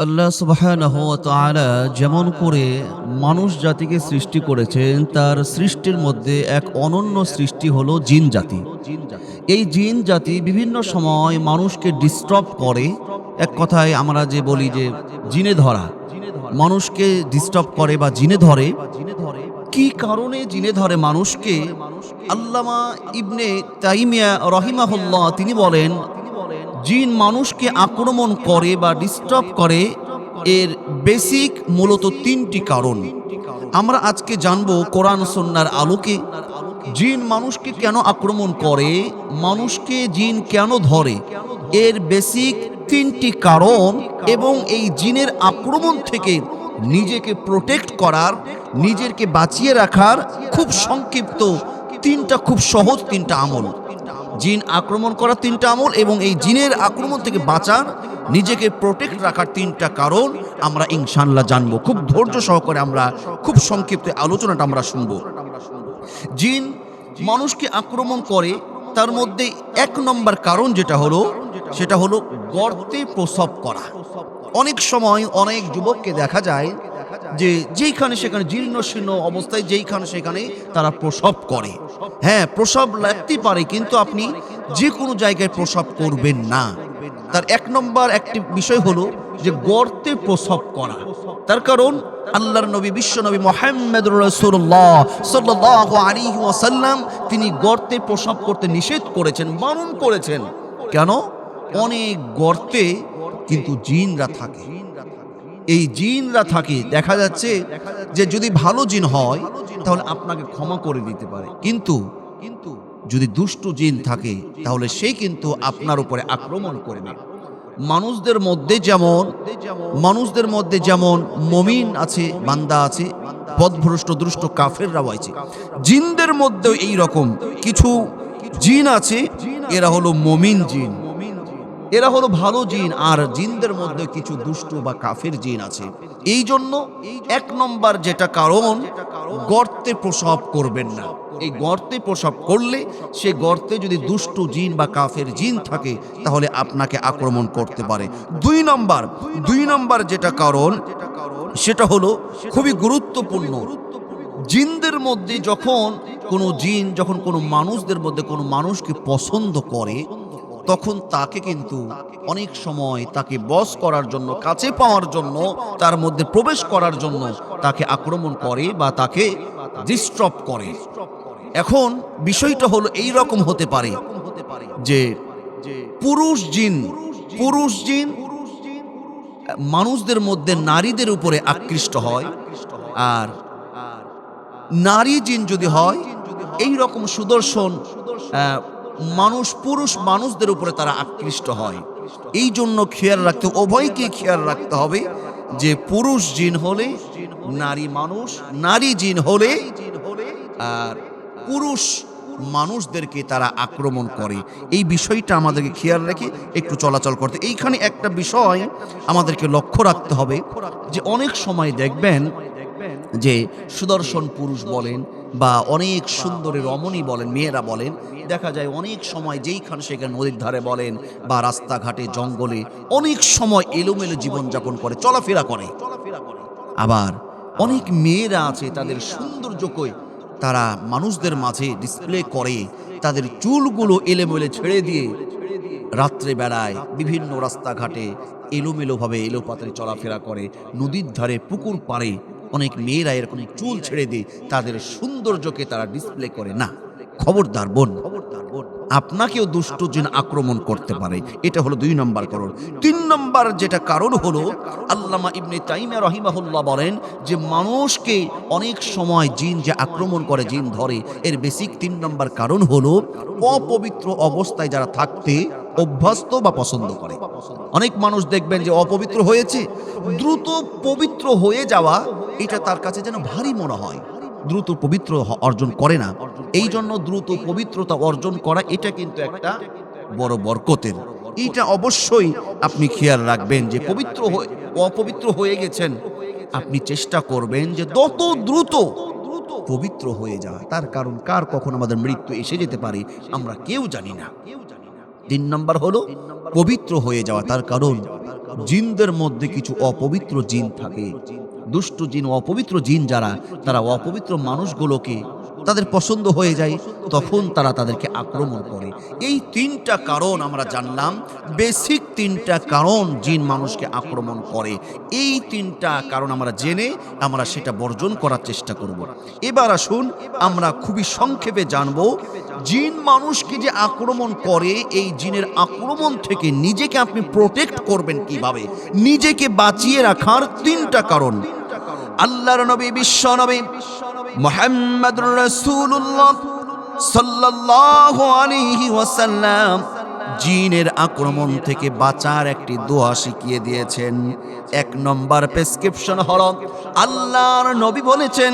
আল্লাহ সুবহানাহু ওয়া তাআলা যেমন করে মানুষ জাতিকে সৃষ্টি করেছেন, তার সৃষ্টির মধ্যে এক অনন্য সৃষ্টি হলো জিন জাতি। এই জিন জাতি বিভিন্ন সময় মানুষকে ডিস্টার্ব করে। এক কথায় আমরা যে বলি যে জিনে ধরা, মানুষকে ডিস্টার্ব করে বা জিনে ধরে। কি কারণে জিনে ধরে মানুষকে? আল্লামা ইবনে তাইমিয়া রহিমাহুল্লাহ তিনি বলেন, জিন মানুষকে আক্রমণ করে বা ডিস্টার্ব করে, এর বেসিক মূলত তিনটি কারণ। আমরা আজকে জানবো কোরআন সুন্নাহর আলোকে জিন মানুষকে কেন আক্রমণ করে, মানুষকে জিন কেন ধরে, এর বেসিক তিনটি কারণ এবং এই জিনের আক্রমণ থেকে নিজেকে প্রোটেক্ট করার, নিজেকে বাঁচিয়ে রাখার খুব সংক্ষিপ্ত তিনটা, খুব সহজ তিনটা আমল। জিন আক্রমণ করার তিনটা আমল এবং এই জিনের আক্রমণ থেকে বাঁচার, নিজেকে প্রোটেক্ট রাখার তিনটা কারণ আমরা ইনশাআল্লাহ জানবো। খুব ধৈর্য সহকারে আমরা খুব সংক্ষিপ্ত আলোচনাটা আমরা শুনবো। জিন মানুষকে আক্রমণ করে, তার মধ্যে এক নম্বর কারণ যেটা হলো, সেটা হলো গর্তে প্রসব করা। অনেক সময় অনেক যুবককে দেখা যায় যে যেইখানে সেখানে জীর্ণ শীর্ণ অবস্থায় যেইখানে সেখানে তারা প্রসব করে। হ্যাঁ, প্রসব লাগতে পারে, কিন্তু আপনি যে কোনো জায়গায় প্রসব করবেন না। তার এক নম্বর একটি বিষয় হলো যে গর্তে প্রসব করা। তার কারণ আল্লাহর নবী, বিশ্ব নবী মুহাম্মদুর রাসূলুল্লাহ সাল্লাল্লাহু আলাইহি ওয়াসাল্লাম তিনি গর্তে প্রসব করতে নিষেধ করেছেন, বারণ করেছেন। কেন? অনেক গর্তে কিন্তু জিনরা থাকে। এই জিনরা থাকে, দেখা যাচ্ছে যে যদি ভালো জিন হয় তাহলে আপনাকে ক্ষমা করে দিতে পারে, কিন্তু যদি দুষ্ট জিন থাকে তাহলে সে কিন্তু আপনার উপরে আক্রমণ করবে। মানুষদের মধ্যে যেমন মুমিন আছে, বান্দা আছে, পথভ্রষ্ট দুষ্ট কাফেররাও আছে, জিনদের মধ্যেও এই রকম কিছু জিন আছে। এরা হলো মুমিন জিন, এরা হলো ভালো জিন, আর জিনদের মধ্যে কিছু দুষ্ট বা কাফের জিন আছে। এই জন্য এক নম্বর যেটা কারণ, গর্তে প্রসব করবেন না। এই গর্তে প্রসব করলে সে গর্তে যদি দুষ্ট জিন বা কাফের জিন থাকে তাহলে আপনাকে আক্রমণ করতে পারে। দুই নম্বর যেটা কারণ, সেটা হলো খুবই গুরুত্বপূর্ণ। জিনদের মধ্যে যখন কোনো জিন যখন কোনো মানুষদের মধ্যে কোনো মানুষকে পছন্দ করে, তখন তাকে কিন্তু অনেক সময় তাকে বশ করার জন্য, কাছে পাওয়ার জন্য, তার মধ্যে প্রবেশ করার জন্য তাকে আক্রমণ করে বা তাকে ডিস্টার্ব করে। এখন বিষয়টা হলো এই রকম হতে পারে যে পুরুষ জিন মানুষদের মধ্যে নারীদের উপরে আকৃষ্ট হয়, আর নারী জিন যদি হয় এই রকম সুদর্শন পুরুষ মানুষদের উপরে তারা আকৃষ্ট হয়। এই জন্য খেয়াল রাখতে, উভয়কে খেয়াল রাখতে হবে যে পুরুষ জিন হলে নারী মানুষ, নারী জিন হলে আর পুরুষ মানুষদেরকে তারা আক্রমণ করে। এই বিষয়টা আমাদেরকে খেয়াল রেখে একটু চলাচল করতে। এইখানে একটা বিষয় আমাদেরকে লক্ষ্য রাখতে হবে যে অনেক সময় দেখবেন যে সুদর্শন পুরুষ বলেন বা অনেক সুন্দরী রমণী বলেন, মেয়েরা বলেন, দেখা যায় অনেক সময় যেইখানে সেখানে নদীর ধারে বলেন বা রাস্তাঘাটে জঙ্গলে অনেক সময় এলোমেলো জীবনযাপন করে, চলাফেরা করে। আবার অনেক মেয়েরা আছে, তাদের সৌন্দর্যকে তারা মানুষদের মাঝে ডিসপ্লে করে, তাদের চুলগুলো এলোমেলো ছেড়ে দিয়ে রাত্রে বেলায় বিভিন্ন রাস্তাঘাটে এলোমেলোভাবে এলোপাতাড়ি চলাফেরা করে। নদীর ধারে, পুকুর পাড়ে অনেক মেয়েরা এরকম চুল ছেড়ে দিয়ে তাদের সৌন্দর্যকে তারা ডিসপ্লে করে না। খবরদার বোন, আপনাকেও দুষ্ট জিন আক্রমণ করতে পারে। এটা হলো 2 নম্বর কারণ। 3 নম্বর যেটা কারণ হলো, আল্লামা ইবনে তাইমিয়া রাহিমাহুল্লাহ বলেন যে মানুষকে অনেক সময় জিন যে আক্রমণ করে, জিন ধরে, এর বেসিক 3 নম্বর কারণ হলো অপবিত্র অবস্থায় যারা থাকতে অভ্যস্ত বা পছন্দ করে। অনেক মানুষ দেখবেন যে অপবিত্র হয়েছে, দ্রুত পবিত্র হয়ে যাওয়া এটা তার কাছে যেন ভারী মনে হয়, দ্রুত পবিত্র অর্জন করে না। এই জন্য দ্রুত পবিত্রতা অর্জন করা এটা কিন্তু একটা বড় বরকতের। এইটা অবশ্যই আপনি খেয়াল রাখবেন যে অপবিত্র হয়ে গেছেন, আপনি চেষ্টা করবেন যে তত দ্রুত পবিত্র হয়ে যাওয়া। তার কারণ কার কখন আমাদের মৃত্যু এসে যেতে পারে আমরা কেউ জানি না। 3 নম্বর হলো পবিত্র হয়ে যাওয়া। তার কারণ জিনদের মধ্যে কিছু অপবিত্র জিন থাকে। দুষ্ট জিন, অপবিত্র জিন যারা, তারা অপবিত্র মানুষগুলোকে তাদের পছন্দ হয়ে যায়, তখন তারা তাদেরকে আক্রমণ করে। এই তিনটা কারণ আমরা জানলাম, বেসিক তিনটা কারণ জিন মানুষকে আক্রমণ করে। এই তিনটা কারণ আমরা জেনে আমরা সেটা বর্জন করার চেষ্টা করব। এবার আসুন আমরা খুবই সংক্ষেপে জানব, জিন মানুষকে যে আক্রমণ করে, এই জিনের আক্রমণ থেকে নিজেকে আপনি প্রোটেক্ট করবেন কিভাবে, নিজেকে বাঁচিয়ে রাখার তিনটা কারণ। আল্লাহর নবী, বিশ্ব নবী মুহাম্মদুর রাসূলুল্লাহ সাল্লাল্লাহু আলাইহি ওয়াসাল্লাম জিনের আক্রমণ থেকে বাঁচার একটি দোয়া শিখিয়ে দিয়েছেন। এক নম্বর প্রেসক্রিপশন হলো, আল্লাহর নবী বলেছেন,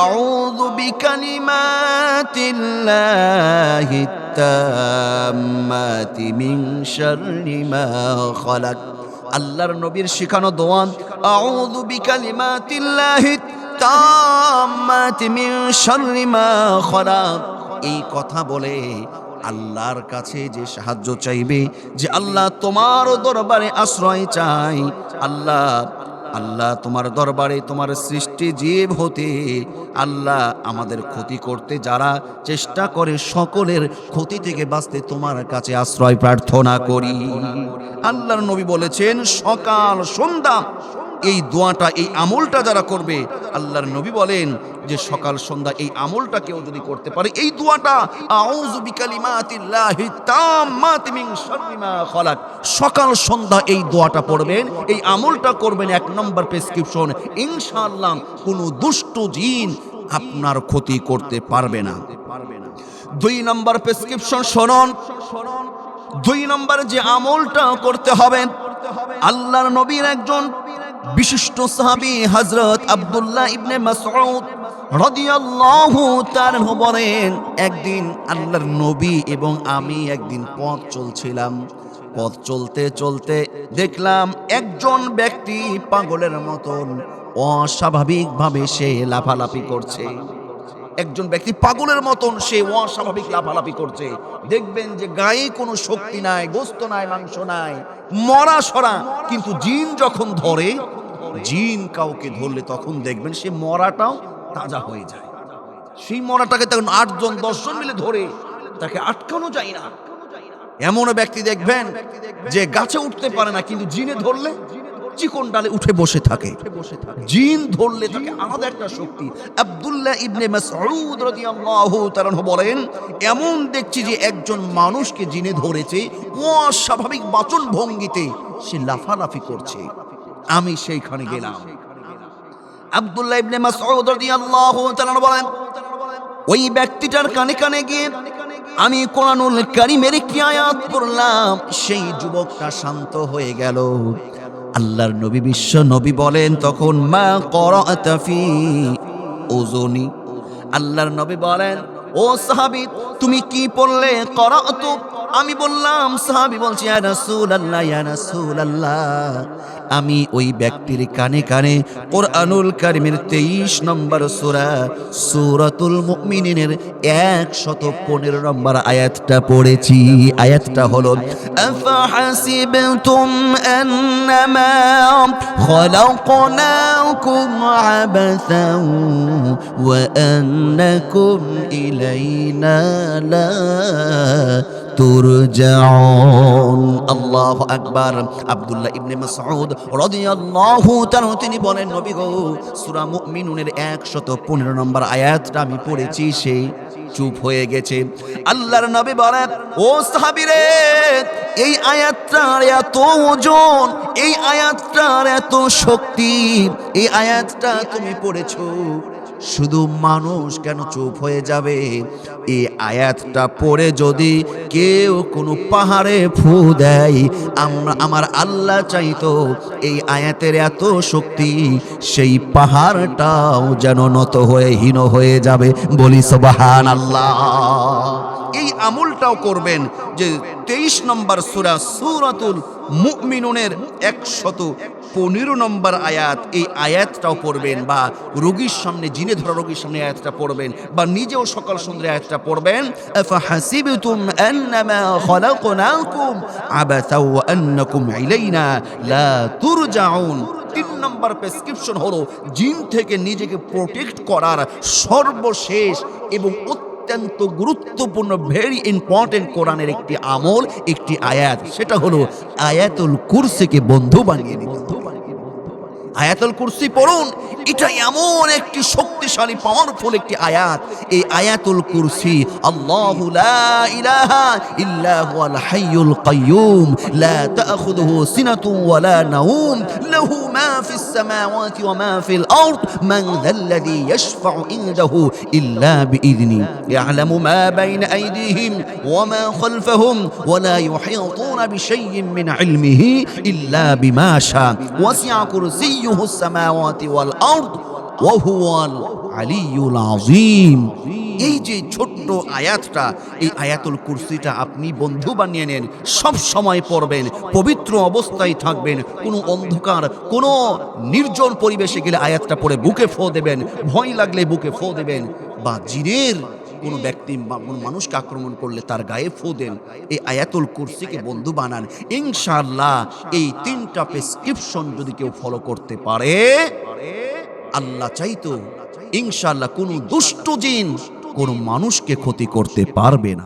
আউযু বিকালিমাতিল্লাহি তাম্মাতি মিন শাররি মা খালাক। আল্লাহর নবীর শেখানো দোয়া, আউযু বিকালিমাতিল্লাহি তাম্মাতি মিন শাররি মা খালাক। এই কথা বলে আল্লাহর কাছে যে সাহায্য চাইবে, যে আল্লাহ তোমার দরবারে আশ্রয় চাই, আল্লাহ আল্লাহ তোমার দরবারে তোমার সৃষ্টি জীব হতে আল্লাহ আমাদের ক্ষতি করতে যারা চেষ্টা করে, সকলের ক্ষতি থেকে বাঁচতে তোমার কাছে আশ্রয় প্রার্থনা করি। আল্লাহর নবী বলেছেন, সকাল সন্ধ্যা এই দোয়াটা, এই আমলটা যারা করবে, আল্লাহর নবী বলেন যে সকাল সন্ধ্যা এই আমলটা কেউ যদি করতে পারে, এই দোয়াটা, আউযু বিকালিমাতিল্লাহি তাম্মাতি মিন শাররি মা খালাক, সকাল সন্ধ্যা এই দোয়াটা পড়বেন, এই আমলটা করবেন, এক নম্বর প্রেসক্রিপশন, ইনশাআল্লাহ কোনো দুষ্ট জিন আপনার ক্ষতি করতে পারবে না। দুই নম্বর প্রেসক্রিপশন শুনুন, দুই নম্বর যে আমলটা করতে হবে, আল্লাহর নবীর একজন বিশিষ্ট সাহাবী হযরত আব্দুল্লাহ ইবনে মাসউদ রাদিয়াল্লাহু তাআলা বলেন, একদিন আল্লাহর নবী এবং আমি একদিন পথ চলছিলাম। পথ চলতে চলতে দেখলাম একজন ব্যক্তি পাগলের মতন অস্বাভাবিকভাবে সে লাফালাফি করছে। একজন ব্যক্তি পাগলের মতন সে অস্বাভাবিক লাফালাফি করছে। দেখবেন যে গায়ে কোনো শক্তি নাই, গোস্ত নাই, মাংস নাই, মরা সরা। কিন্তু জিন যখন ধরে, জিন কাউকে ধরলে তখন দেখবেন সে মরাটাও তাজা হয়ে যায়। সেই মরাটাকে তখন 8 জন 10 জন মিলে ধরে, তাকে আটকানো যায় না। এমন ব্যক্তি দেখবেন যে গাছে উঠতে পারে না, কিন্তু জিনে ধরলে চিকন ডালে উঠে বসে থাকে। জিন ধরলে তাকে আলাদা একটা শক্তি। আব্দুল্লাহ ইবনে মাসউদ রাদিয়াল্লাহু তাআলা বলেন, এমন দেখছি যে একজন মানুষকে জিনে ধরেছে, অস্বাভাবিক বাচন ভঙ্গিতে সে লাফালাফি করছে। আমি সেইখানে গেলাম। আব্দুল্লাহ ইবনে মাসউদ রাদিয়াল্লাহু তাআলা বলেন, ওই ব্যক্তিটার কানে কানে গিয়ে আমি কোরআনুল কারীমের একটি আয়াত পড়লাম, সেই যুবকটা শান্ত হয়ে গেল। আল্লাহর নবী, বিশ্ব নবী বলেন তখন, মা করাতা ফি উযুনি। আল্লাহর নবী বলেন, ও সাহাবী তুমি কি পড়লে? করাতু, আমি বললাম, সাহাবী বলছে, ইয়া রাসূলুল্লাহ, ইয়া রাসূলুল্লাহ, আমি ওই ব্যক্তির কানে কানে কোরআনুল কারীমের 23 নম্বর সূরা সূরাতুল মুমিনিনের 115 নম্বর আয়াতটা পড়েছি। আয়াতটা হলো, আফাহাসিবতুম আন্নামা খালাকনাকুম আবাসান ওয়া আন্নাকুম ইলাইনা লা তুরজাউন। আল্লাহু আকবার। আব্দুল্লাহ ইবনে মাসউদ রাদিয়াল্লাহু তাআলা তিনি বলেন, নবী গো, সূরা মুমিনুনের 115 নম্বর আয়াতটা আমি পড়েছি, সেই চুপ হয়ে গেছে। আল্লাহর নবী বলেন, ও সাহাবীরে, এই আয়াতটার এত ওজন, এই আয়াতটার এত শক্তি, এই আয়াতটা তুমি পড়েছো, শুধু মানুষ কেন চুপ হয়ে যাবে? এই আয়াতটা পড়ে যদি কেউ কোনো পাহাড়ে ফু দেয়, আমার আল্লাহ চাইতো এই আয়াতের এত শক্তি, সেই পাহাড়টাও যেন নত হয়ে হীন হয়ে যাবে। বলি সুবহানাল্লাহ। এই আমলটাও করবেন যে 23 নম্বর সূরা সূরাতুল মুমিনুনের 15 নম্বর আয়াত, এই আয়াতটাও পড়বেন, বা রোগীর সামনে, জিনে ধরা রোগীর সামনে আয়াতটা পড়বেন, বা নিজেও সকাল সন্ধ্যা আয়াতটা পড়বেন। আফাহাসিবতুম আন্নামা খলাকনাকুম আবাসা ওয়া আন্নাকুম ইলাইনা লা তুরজাউন। 3 নম্বর প্রেসক্রিপশন হলো জিন থেকে নিজেকে প্রোটেক্ট করার সর্বশেষ এবং অত্যন্ত গুরুত্বপূর্ণ, ভেরি ইম্পর্টেন্ট কোরআনের একটি আমল, একটি আয়াত, সেটা হলো আয়াতুল কুরসিকে বন্ধু বানিয়ে নিতে। আয়াতুল কুরসি পড়ুন, এটা এমন একটি শক্তিশালী পাওয়ারফুল একটি আয়াত। এই আয়াতুল কুরসি, আল্লাহু লা ইলাহা ইল্লা হুয়াল হাইয়ুল কাইয়্যুম লা তাখুযুহু সিনাতুন ওয়া লা নাওম লাহু মা ফিস সামাওয়াতি ওয়া মা ফিল আরদ মান যাল্লাযী ইয়াশফা'ু ইনদাহু ইল্লা বিইذনি ইয়ালামু মা বাইনা আইদিহিম ওয়া মা খালফাহুম ওয়া লা ইউহীতুনা বিশাইইন মিন ইলমিহি ইল্লা বিমা শা ওয়াসি'a কুরসিয়্যুহুস সামাওয়াতি ওয়াল আরদ ওয়া হুয়াল আলিয়্যুল আযীম। এই যে ছোট্ট আয়াতটা, এই আয়াতুল কুরসিটা আপনি বন্ধু বানিয়ে নেন, সব সময় পড়বেন, পবিত্র অবস্থায় থাকবেন, কোনো অন্ধকার, কোনো নির্জন পরিবেশে গেলে আয়াতটা পড়ে বুকে ফু দেবেন, ভয় লাগলে বুকে ফু দেবেন, বা জিনের কোনো ব্যক্তি বা কোনো মানুষকে আক্রমণ করলে তার গায়ে ফু দেন, এই আয়াতুল কুরসিকে বন্ধু বানান। ইনশাআল্লাহ এই 3টা প্রেসক্রিপশন যদি কেউ ফলো করতে পারে, আল্লাহ চাইতো ইনশাআল্লাহ কোনো দুষ্ট জিন কোনো মানুষকে ক্ষতি করতে পারবে না।